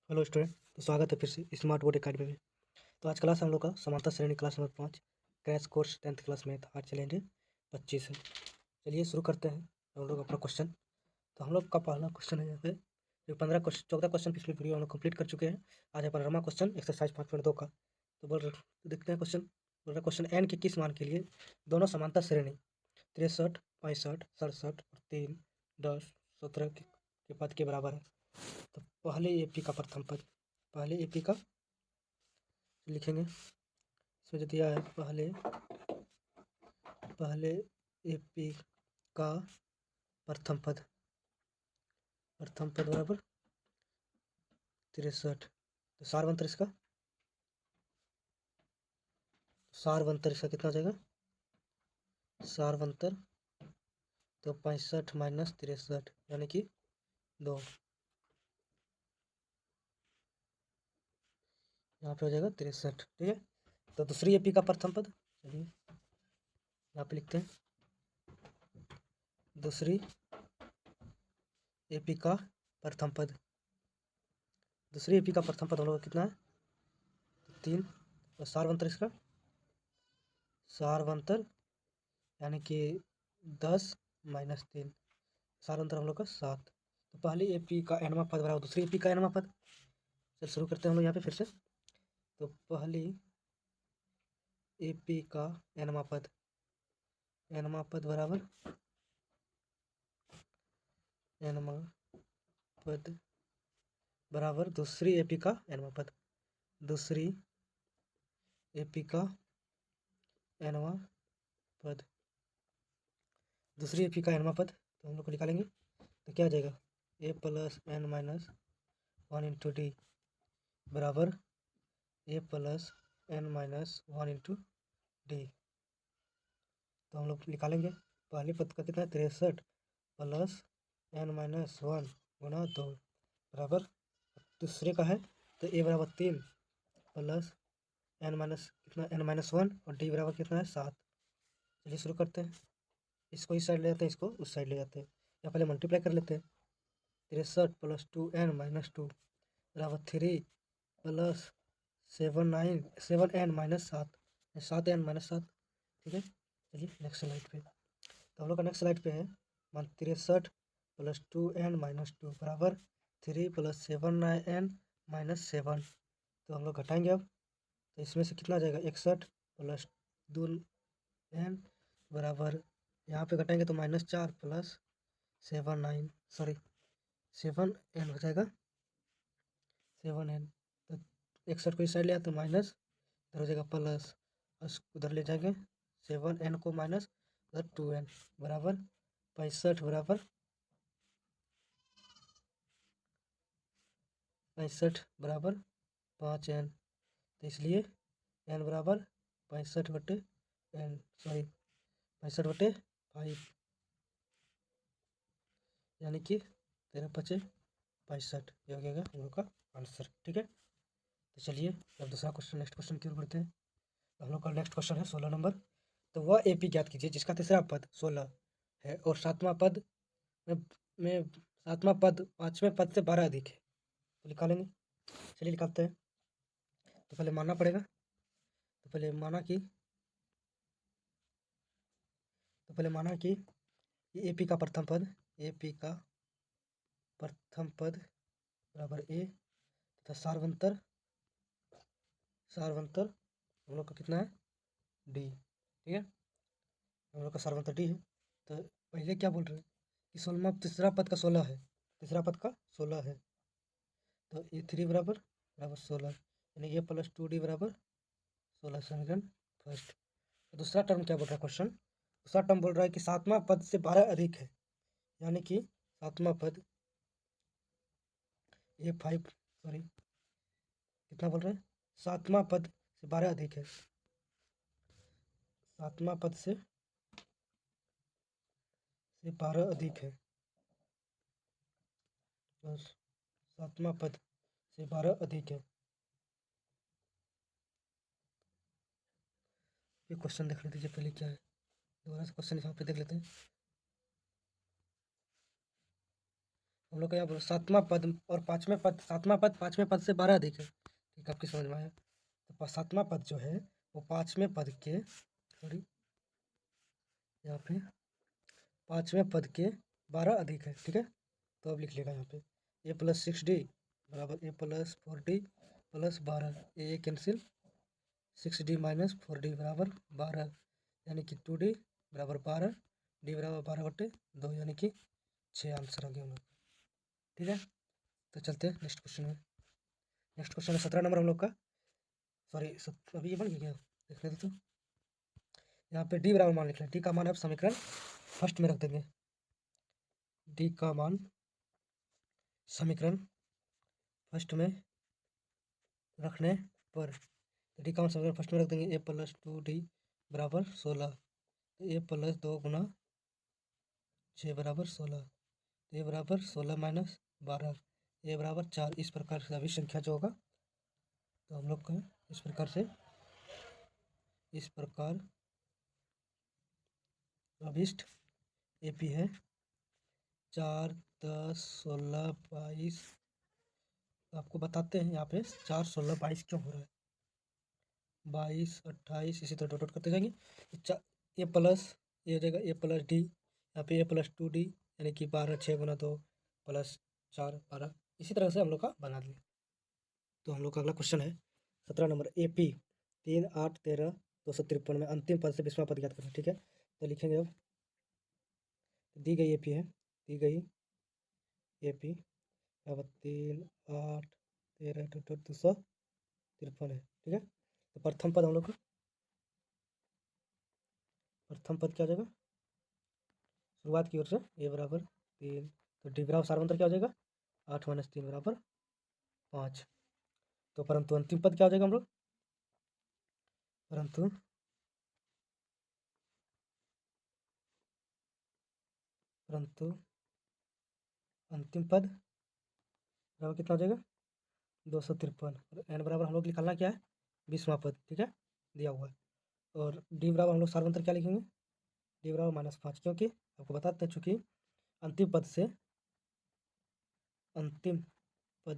Hello student, तो स्वागत है फिर से स्मार्ट बोर्ड अकेडमी में। तो आज क्लास हम लोग का समांतर श्रेणी class number 5 crash course 10th class में आज चैलेंज 25 है। चलिए शुरू करते हैं हम लोग अपना क्वेश्चन। तो हम लोग का पहला क्वेश्चन है यहाँ पे जो 14 क्वेश्चन पिछले वीडियो हम लोग कंप्लीट कर चुके हैं। आज है पन्द्रहवां क्वेश्चन एक्सरसाइज 5.2 का। तो देखते हैं क्वेश्चन। बोल रहा क्वेश्चन एन के किस मान के लिए दोनों समांतर श्रेणी 63, 65, 67 और 3, 10, 17 के पद के बराबर है। तो पहले एपी का प्रथम पद, पहले एपी का लिखेंगे। इसमें जो दिया है पहले एपी का प्रथम पद बराबर 63। तो सारवंतर इसका कितना आ जाएगा? सारवंतर तो 65 माइनस 63 यानी कि 2, यहाँ पे हो जाएगा 63। ठीक है। तो दूसरी एपी का प्रथम पद, चलिए यहाँ पे लिखते हैं। दूसरी एपी का प्रथम पद, दूसरी एपी का प्रथम पद हम लोग का कितना है? 3। और सारवंतर यानी कि 10 माइनस 3, सारवंतर हम लोग का 7। तो पहली एपी का एनवा पद बराबर दूसरी एपी का एनवा पद। चल शुरू करते हैं हम लोग यहाँ पे फिर से। तो पहली एपी का एनवा पद बराबर एनवा पद बराबर दूसरी एपी का एनवा पद, दूसरी एपी का एनवा पद, दूसरी एपी का एनवा पद। तो हम लोग को निकालेंगे तो क्या आ जाएगा? A plus N minus 1 into D बराबर A plus N minus 1 into D. तो हम लोग निकालेंगे पहले पद का कितना है? 63 प्लस एन माइनस 1 गुना 2 बराबर दूसरे का है तो ए बराबर 3 प्लस एन माइनस कितना? एन माइनस 1 और डी बराबर कितना है? 7। चलिए शुरू करते हैं। इसको इस साइड ले जाते हैं, इसको उस साइड ले जाते हैं, या पहले मल्टीप्लाई कर लेते हैं। 63 प्लस 2n माइनस 2 बराबर 3 plus 7n minus 7, 7n minus 7। ठीक है। चलिए नेक्स्ट स्लाइड पे। तो हम लोग का नेक्स्ट स्लाइड पे है 63 प्लस 2n माइनस 2 बराबर 3 प्लस 7n माइनस 7। तो हम लोग घटाएंगे अब। तो इसमें से कितना आ जाएगा? 61 प्लस 2n बराबर, यहाँ पे घटाएंगे तो -4 प्लस 7n हो जाएगा 7n। तो 61 को इस साइड ले आते माइनस, इधर हो जाएगा प्लस, उधर ले जाएंगे 7n को माइनस, उधर 2n बराबर 65 बराबर 5n। तो इसलिए n बराबर 65/5 यानी कि 13×5 ये हो गया हम लोग का आंसर। ठीक है। तो चलिए अब दूसरा क्वेश्चन, नेक्स्ट क्वेश्चन की ओर बढ़ते हैं। तो हम लोग का नेक्स्ट क्वेश्चन है 16 नंबर। तो वह एपी ज्ञात कीजिए जिसका तीसरा पद 16 है और सातवां पद सातवां पद पांचवें पद से 12 अधिक है। तो निकालेंगे। चलिए निकालते हैं। तो पहले मानना पड़ेगा। तो पहले माना कि एपी का प्रथम पद बराबर ए तथा सारवंतर हम लोग का कितना है? डी। ठीक है। हम लोग का सारवंतर डी है। तो पहले क्या बोल रहे हैं कि तीसरा पद का 16 है, तीसरा पद का 16 है। तो ए 3 बराबर 16 यानी ए प्लस 2d बराबर 16 समीकरण फर्स्ट। तो दूसरा टर्म क्या बोल रहा है क्वेश्चन? दूसरा टर्म बोल रहा है कि सातवां पद से 12 अधिक है, यानी कि सातवां पद कितना बोल रहे हैं? सातवां पद से 12 अधिक है, सातवां पद से 12 अधिक है, बस सातवां पद से 12 अधिक है। ये क्वेश्चन देख लेते पहले क्या है, दोबारा से क्वेश्चन यहाँ पे देख लेते हैं। हम लोग का यहाँ पर सातवां पद और पाँचवें पद, सातवां पद पाँचवें पद से 12 अधिक है। ठीक, आपकी समझ में आया। तो सातवां पद जो है वो पाँचवें पद के, सॉरी यहाँ पे पाँचवें पद के 12 अधिक है। ठीक है, तो अब लिख लेगा यहाँ पे ए प्लस 6d बराबर A plus 4d plus 12, A cancel, 6d minus 4d बराबर 12, यानी कि 2d बराबर 12, d बराबर 12/2, यानी कि 6 आंसर हो गया हम लोग। ठीक है, तो चलते हैं नेक्स्ट क्वेश्चन में। नेक्स्ट क्वेश्चन है 17 नंबर हम लोग का, सॉरी अभी ये बन गया, देख लेते तो। यहाँ पे डी बराबर मान लिख लें, डी का मान अब समीकरण फर्स्ट में रख देंगे। डी का मान समीकरण फर्स्ट में रखने पर डी का मान समीकरण फर्स्ट में रख देंगे। ए प्लस 2d बराबर 16, ए प्लस 2 गुना 6 बराबर 16, ए बराबर 16 माइनस 12, ए बराबर 4। इस प्रकार से अभी संख्या जो होगा तो हम लोग का इस प्रकार अभिष्ट एपी है 4, 10, 16, 22। आपको बताते हैं यहाँ पे 4, 16, 22 क्यों हो रहा है, 22, 28 इसी तरह डॉट डॉट करते जाएंगे। ए प्लस ये हो जाएगा ए प्लस डी, यहाँ पे ए प्लस 2d यानी कि 12, 6 गुना 2 प्लस 4 12, इसी तरह से हम लोग का बना दिए। तो हम लोग का अगला क्वेश्चन है 17 नंबर, ए पी 3, 8, 13, 253 में अंतिम पद से 20वां पद ज्ञात करें। ठीक है, तो लिखेंगे अब दी गई ए पी है, दी गई ए पी बराबर 3, 8, 13, 253 है। ठीक है, तो प्रथम पद हम लोग का, प्रथम पद क्या हो जाएगा शुरुआत की ओर से ए बराबर 3, तो डी बराबर सार्वंतर क्या हो जाएगा 8 माइनस 3 बराबर 5। तो परंतु अंतिम पद क्या हो जाएगा हम लोग, परंतु अंतिम पद बराबर कितना हो जाएगा 253, और एन बराबर हम लोग निकालना क्या है 20वां पद। ठीक है, दिया हुआ है। और डी बराबर हम लोग सार्वंतर क्या लिखेंगे, डी बराबर -5, क्योंकि आपको बताते हैं चूँकि अंतिम पद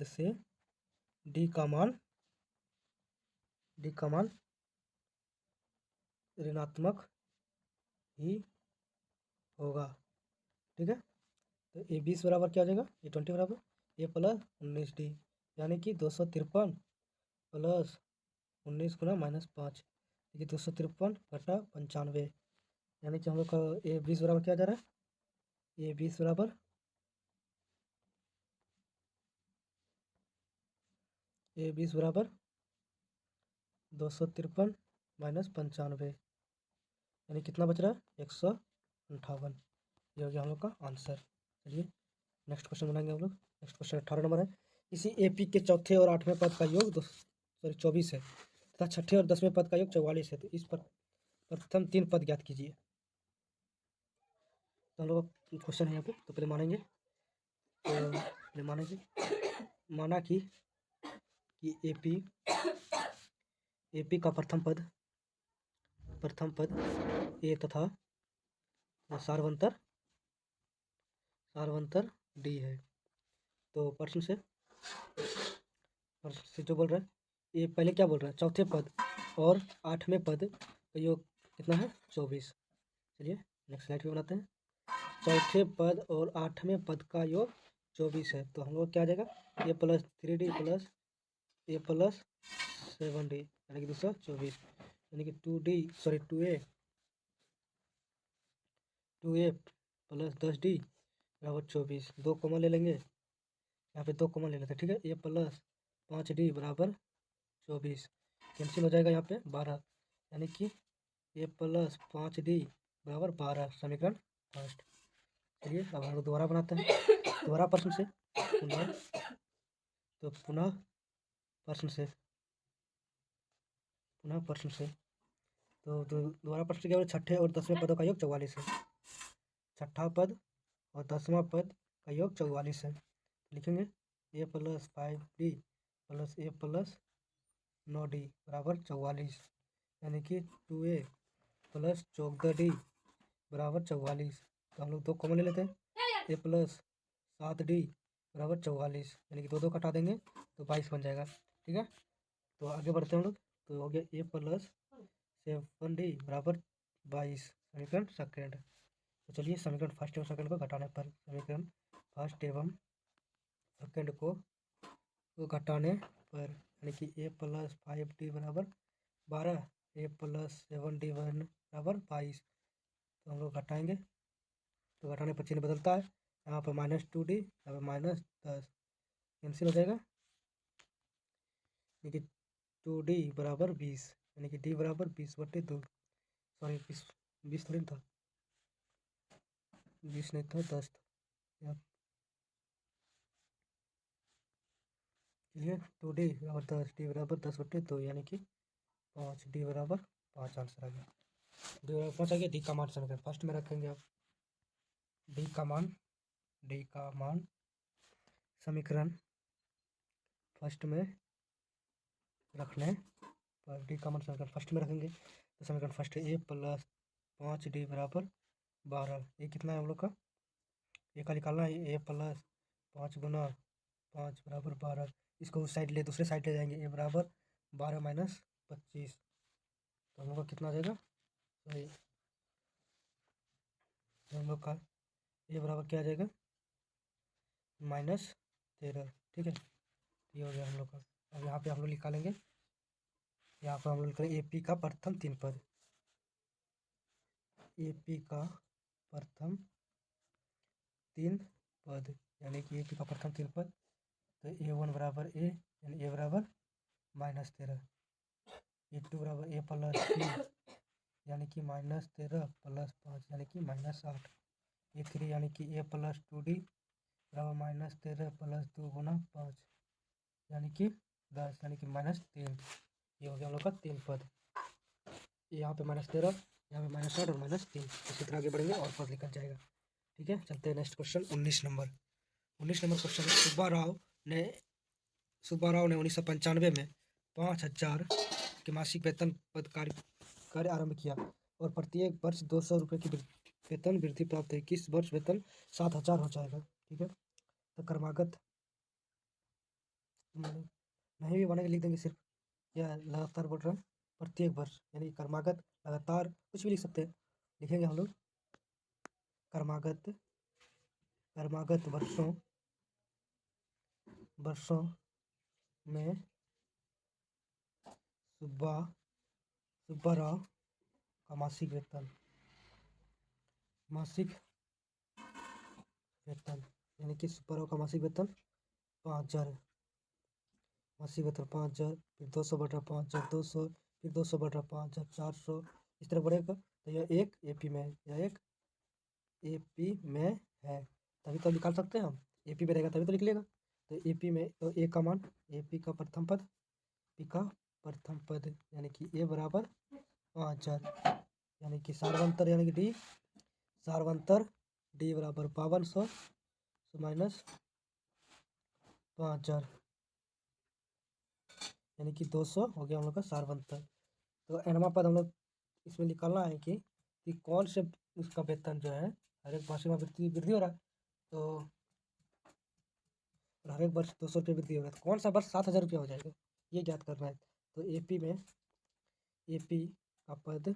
से डी का मान ऋणात्मक ही होगा। ठीक है, तो ए 20 बराबर क्या हो जाएगा, ए 20 बराबर ए प्लस 19d, यानी कि 253 प्लस 19 गुना -5, देखिए 253 बटा 95, यानी कि हम लोग का ए 20 बराबर क्या जा रहा है, ए 20 बराबर 253 माइनस 95, यानी कितना बच रहा है 158। ये हो गया हम लोग का आंसर। चलिए नेक्स्ट क्वेश्चन बनाएंगे हम लोग। नेक्स्ट क्वेश्चन 18 नंबर है, इसी एपी के चौथे और 8वें पद का योग 24 है तथा छठे और 10वें पद का योग 44 है, तो इस पर प्रथम 3 पद ज्ञात कीजिए। तो हम लोग क्वेश्चन है यहाँ पे, तो पहले मानेंगे, माना कि एपी का प्रथम पद ए तथा सार्वंतर डी है। तो प्रश्न से जो बोल रहा है, ये पहले क्या बोल रहा है, चौथे पद और 8वें पद का योग कितना है 24। चलिए नेक्स्ट स्लाइड पे बनाते हैं। चौथे पद और 8वें पद का योग 24 है, तो हम लोग क्या आ जाएगा A plus 3d plus A plus 7d, यानी कि 224, यानी कि 2a प्लस 10d बराबर 24। 2 कॉमन ले लेंगे, यहाँ पे 2 कॉमन ले लेते हैं। ठीक है, ए प्लस 5d बराबर 24, कैंसिल हो जाएगा यहाँ पे 12, यानी कि ए प्लस 5d बराबर 12, समीकरण फर्स्ट। चलिए अब हम लोग दोबारा बनाते हैं, दोबारा प्रश्न से पुनः प्रश्न से तो दोबारा प्रश्न क्या, छठे और 10वें पदों का योग 44 है, छठा पद और 10वां पद का योग 44 है। लिखेंगे ए प्लस 5d प्लस ए प्लस 9d बराबर 44, यानी कि 2a प्लस 14d बराबर 44। तो हम लोग 2 कॉमन ले लेते हैं, ए प्लस 7d बराबर 44, यानी कि दो दो कटा देंगे तो 22 बन जाएगा। ठीक है, तो आगे बढ़ते हैं हम लोग। तो हो गया ए प्लस 7D बराबर 22, समीकरण सेकेंड। तो चलिए समीकरण फर्स्ट एवं सेकंड को घटाने पर, समीकरण फर्स्ट एवं सेकंड को घटाने पर, यानी कि ए प्लस 5D बराबर 12, ए प्लस 7D बराबर 22। तो हम लोग घटाएंगे, तो घटाने पर चिन्ह बदलता है, यहाँ पर -2D, यहाँ पर -10, कैंसिल हो जाएगा, यानी कि 2D बराबर 20, यानी कि D बराबर 20/2, सॉरी 20 नहीं था, 20 नहीं था, 10 था। चलिए 2D बराबर 10, D बराबर 10/2, यानी कि 5, D बराबर 5 आंसर आ गया। D बराबर 5 आ गया। D का मान समीकरण फर्स्ट में रखेंगे आप। D का मान समीकरण फर्स्ट में रखने पर, D का मान समीकरण फर्स्ट में रखेंगे, तो समीकरण फर्स्ट है ए प्लस 5D बराबर 12। ये कितना है हम लोग का, ए का निकालना है, ए प्लस 5 गुना 5 बराबर 12। इसको उस साइड ले, दूसरे साइड ले जाएंगे, ए बराबर 12 माइनस 25, तो हम लोग का कितना आ जाएगा, सही, तो हम लोग का ए बराबर क्या आ जाएगा, -13। ठीक है, ये हो गया हम लोग का। अब यहाँ पे हम लोग निकालेंगे, यहाँ पर हम लोग निकालेंगे ए पी का प्रथम तीन पद, ए पी का प्रथम तीन पद, यानी कि ए पी का प्रथम तीन पद, तो A1 बराबर ए, यानी ए बराबर -13, A2 बराबर ए प्लस 3, यानी कि -13 प्लस 5, यानी कि -8, A3 यानी कि ए प्लस 2D बराबर -13 प्लस 2 गुना 5, यानी कि 10, यानी कि -3। ये हो गया हम लोग का तीन पद, यहाँ पे -13, यहाँ पे -8 और -3। इसी तरह आगे बढ़ेंगे और पद निकल जाएगा। ठीक है, चलते हैं next question 19 number. 19 number question है, सुब्बा राव ने 1995 में 5,000 के मासिक वेतन पद कार्य आरंभ किया और प्रत्येक वर्ष 200 रुपये की वेतन वृद्धि प्राप्त है। किस वर्ष वेतन 7,000 हो जाएगा। ठीक है, तो क्रमागत नहीं भी बनेगा, लिख देंगे सिर्फ, या लगातार बोल रहे हैं, प्रत्येक वर्ष, यानी क्रमागत, लगातार, कुछ भी लिख सकते हैं, लिखेंगे हम लोग क्रमागत वर्षों में सुब्बा राव का मासिक वेतन, यानी कि सुब्बा राव का मासिक वेतन 5,000 है। मासिक वेतन 5,000, फिर 200 बटा 5,000 200, फिर 200 बटा 5,000 400, इस तरह बढ़ेगा। तो यह एक AP में है, यह एक AP में है, तभी तो निकाल सकते हैं हम, AP में रहेगा तभी तो निकलेगा। तो AP में, तो ए का मान, AP का प्रथम पद, P का प्रथम पद, यानी कि ए बराबर 5,000, यानी कि सार्वंतर, यानी कि D सार्वंतर, D बराबर 5200 माइनस 5,000, यानी कि 200 हो गया हम लोग का सार्वंतर। तो एनवा पद हम लोग इसमें निकालना है कि कौन से उसका वेतन जो है, हर एक मासिक में वृद्धि हो रहा है, तो हर एक वर्ष 200 रुपये वृद्धि हो रहा है, तो कौन सा वर्ष 7,000 रुपया हो जाएगा, ये ज्ञात करना है। तो AP का पद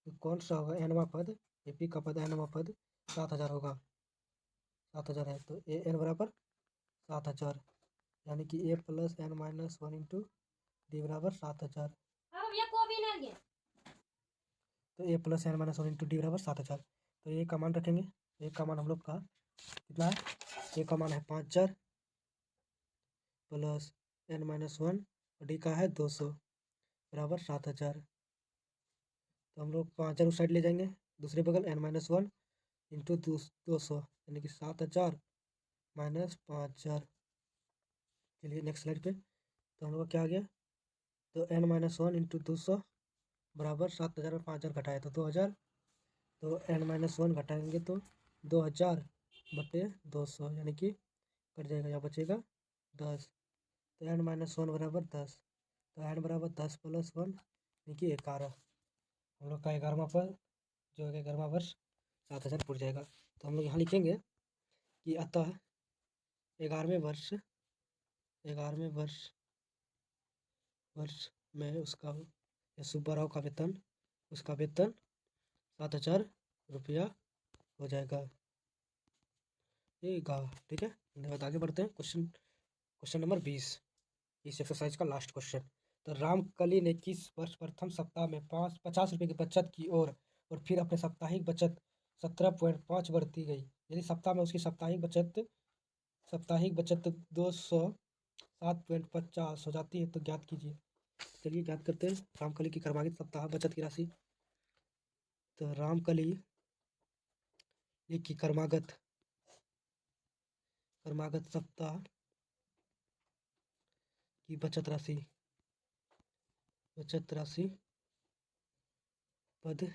तो कौन सा होगा, एनवा पद, AP का पद, एनवा पद 7,000 होगा, 7,000 है, तो AN बराबर 7,000, यानी कि A plus N minus 1 into D बराबर 7,000, तो A plus N minus 1 into D बराबर 7,000। तो A का मान रखेंगे, A का मान हम लोग का कितना है, A का मान है 5,000 प्लस N माइनस 1 और D का है 200 बराबर 7,000। तो हम लोग 5,000 उस साइड ले जाएंगे, दूसरे बगल N माइनस 1 इंटू 200, यानी कि 7,000 माइनस 5,000। चलिए नेक्स्ट स्लाइड पे, तो हम लोग का क्या आ गया, तो N माइनस 1 इंटू 200 बराबर 7,000 और 5,000 घटाए तो 2,000, तो N माइनस 1 घटाएंगे तो 2,000 बटे 200, यानी कि कट जाएगा, यहाँ बचेगा 10, तो N माइनस 1 बराबर 10, तो N बराबर 10 प्लस 1 यानी कि 11। हम लोग का 11वां पद जो है 11वां वर्ष 7,000 पुर जाएगा। तो हम लोग यहाँ लिखेंगे कि अतः 11वें वर्ष 11वें वर्ष में उसका या सुब्बाराव का वेतन उसका वेतन 7,000 रुपया हो जाएगा। ये गा ठीक है। धन्यवाद। आगे बढ़ते हैं। क्वेश्चन नंबर 20 इस एक्सरसाइज का लास्ट क्वेश्चन। तो रामकली ने किस वर्ष प्रथम सप्ताह में 50 रुपये की बचत की और फिर अपने साप्ताहिक बचत 17.5 बढ़ती गई। यदि सप्ताह में उसकी साप्ताहिक बचत 207.50 हो जाती है तो ज्ञात कीजिए। चलिए ज्ञात करते हैं रामकली की क्रमागत सप्ताह बचत की राशि। तो रामकली की क्रमागत सप्ताह की बचत राशि पद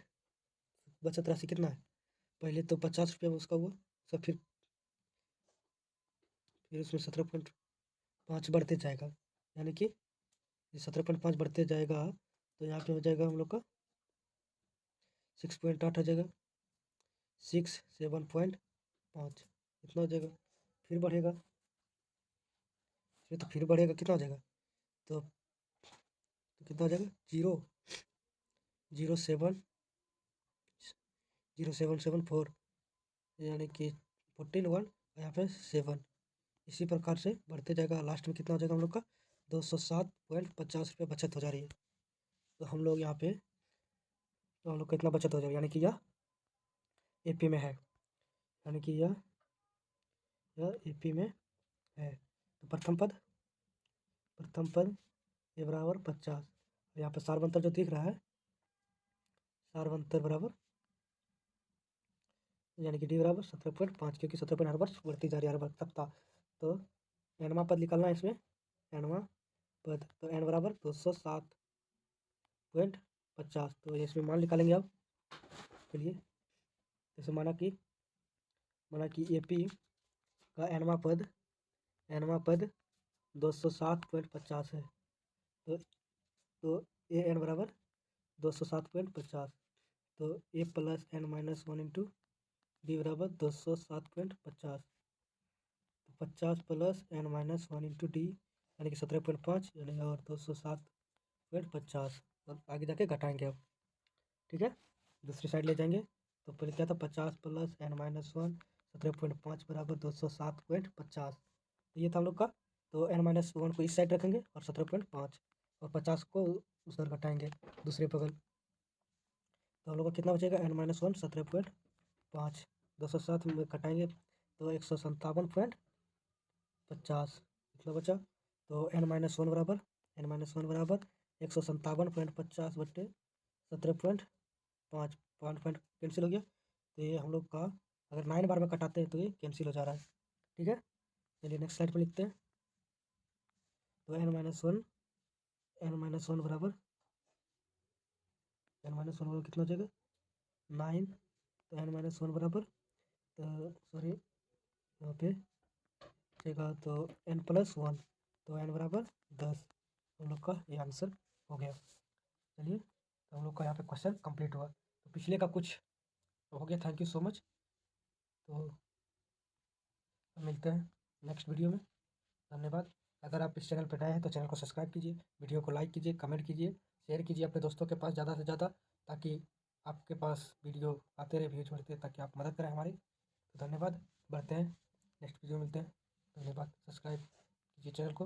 बचत राशि कितना है? पहले तो 50 रुपये में उसका हुआ, सब फिर उसमें 17.5 बढ़ते जाएगा, यानी कि 17.5 बढ़ते जाएगा तो यहाँ पे हो जाएगा हम लोग का 6.8 हो जाएगा, 6,7.5 इतना हो जाएगा। फिर बढ़ेगा, फिर बढ़ेगा, कितना हो जाएगा? तो कितना हो जाएगा? 0.0774 यानी कि 14 यहाँ पे 7। इसी प्रकार से बढ़ते जाएगा। लास्ट में कितना हो जाएगा हम लोग का? 207.50 रुपये बचत हो जा रही है। तो हम लोग यहाँ पे तो हम लोग कितना बचत हो जाएगा, यानी कि यह एपी में है, यानी कि यह एपी में है। तो प्रथम पद ए बराबर 50। यहाँ पे सारवंतर जो दिख रहा है, सारवंतर बराबर यानी कि डी बराबर 17.5, क्योंकि 17 हर वर्ष बढ़ती जा रही है हर सप्ताह। तो एनवा पद निकालना है इसमें, एनवा पद। तो एन बराबर 207.50। तो इसमें मान निकालेंगे अब। चलिए, जैसे माना कि एपी का एनवा पद 207.50 है। तो ए एन बराबर 207.50। तो A plus N minus 1 into D बराबर 207.50। तो 50 plus N minus 1 into D यानी कि 17.5 यानी और 207.50। और आगे जाके घटाएंगे अब, ठीक है। दूसरी साइड ले जाएंगे। तो पहले क्या था? 50 प्लस एन माइनस 1 17.5 बराबर 207.50। ये था हम लोग का। तो एन माइनस 1 को इस साइड रखेंगे और 17.5 और 50 को उधर घटाएंगे दूसरे बगल। तो हम लोग का कितना बचेगा? एन माइनस 1 17.5 207 में घटाएंगे तो 157.50 इतना बचा। तो एन माइनस वन बराबर 157.50 बट्टे 17.5 पॉइंट कैंसिल हो गया। तो ये हम लोग का अगर 9 बार में कटाते हैं तो ये कैंसिल हो जा रहा है, ठीक है। चलिए नेक्स्ट स्लाइड पर लिखते हैं। तो एन माइनस वन बराबर कितना हो जाएगा? 9। तो एन माइनस 1 बराबर तो सॉरी यहाँ पे जाएगा तो एन प्लस 1। तो एन बराबर 10। हम लोग का ये आंसर हो गया। चलिए, तो हम लोग का यहाँ पे क्वेश्चन कंप्लीट हुआ। तो पिछले का कुछ हो गया। Thank you so much. तो मिलते हैं नेक्स्ट वीडियो में। धन्यवाद। अगर आप इस चैनल पर नए हैं तो चैनल को सब्सक्राइब कीजिए, वीडियो को लाइक कीजिए, कमेंट कीजिए, शेयर कीजिए अपने दोस्तों के पास ज़्यादा से ज़्यादा, ताकि आपके पास वीडियो आते रहे, वीडियो छोड़ते रहे, ताकि आप मदद करें हमारी। तो धन्यवाद। बढ़ते हैं, नेक्स्ट वीडियो मिलते हैं। धन्यवाद। सब्सक्राइब कीजिए चैनल को।